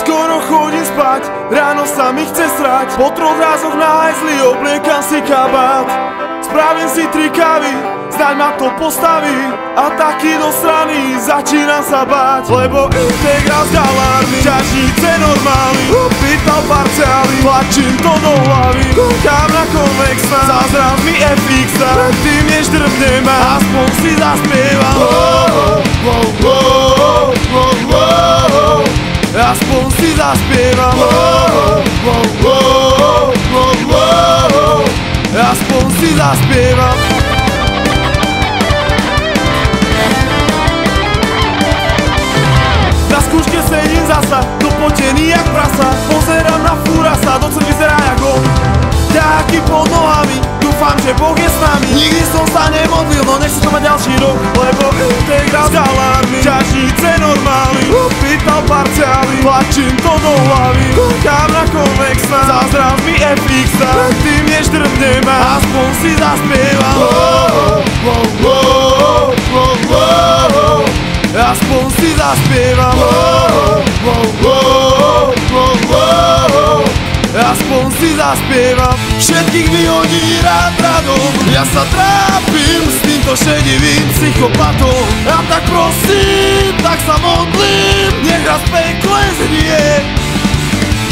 Skoro chodím spať, ráno sa mi chce srať. Po 3 rázoch na hajzli obliekam si kabát. Spravím si 3 kávy, snáď ma to postaví. A taký do strany začínam sa báť. Lebo Integrál s galármi, ťažnice normálny, opýtal parciály, tlačím to do hlavy. Koukám na konvexná, zazraz mi FX dá. Predtým než drbne ma, aspoň si zaspievam. Aspoň si zaspievam. Aspoň si zaspievam. Na skúške sedím zasa, dopotený jak prasa. Pozerám na fúrasa, docela vyzerá jak on. Ťaháky pod nohami, dúfam, že Boh je s nami. Nikdy som sa nemodlil, no nechcem to mať ďalší rok. Lebo Integrál s galármi, ťažnice normálny, opýtal parciály, tlačím to do hlavy. Koukám na konvexná, zazraz mi FX dá. Predtým než drbne ma, aspoň si zaspievam. Aspoň si zaspievam. Aspoň si zaspievam. Všetkých vyhodí rád radom. Ja sa trápim s týmto šedivým psychopatom. A tak prosím, tak sa modlím, nech raz pekle znie.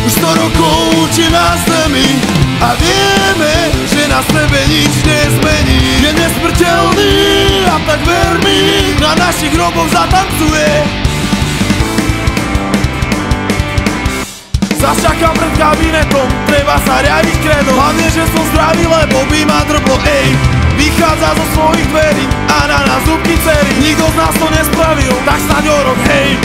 Už 100 rokov učí nás zemi a vieme, že na sebe nič nezmení. Je nesmrteľný a tak ver mi, na našich hroboch zatancuje. Zas čakám pred kabinetom, treba sa riadiť kredom. Hlavne, že som zdravý, lebo by ma drblo, ej. Vychádza zo svojich dverí a na nás zúbky dcery. Nikto z nás to nespravil, tak snáď o rok, hej.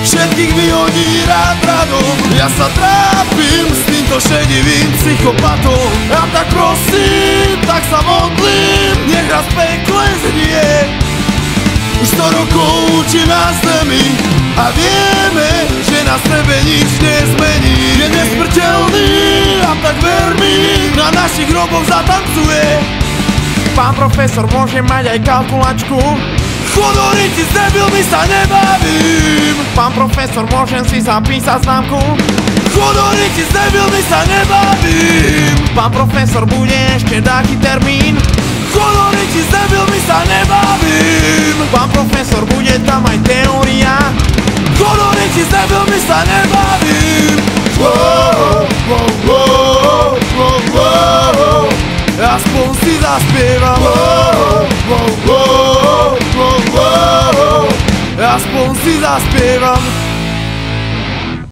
Všetkých vyhodí rád radom. Ja sa trápim s týmto šedivým psychopatom. A tak prosím, tak sa modlím, nech raz pekle znie. Už 100 rokov učí nás zemi a vieme, že na sebe nič nezmení. Je nesmrteľný a tak ver mi, na našich hroboch zatancuje. Pán profesor, môžem mať aj kalkulačku? Chodoriti, s debilmi sa nebavím. Pán profesor, môžem si zapísať známku? Chodoriti, s debilmi sa nebavím. Pán profesor, bude ešte taký termín? Chodoriti, s debilmi sa nebavím. Pán profesor, bude tam aj teória? Chodoriti, s debilmi sa nebavím. Aspoň si zaspievam. Aspoň si zaspievam.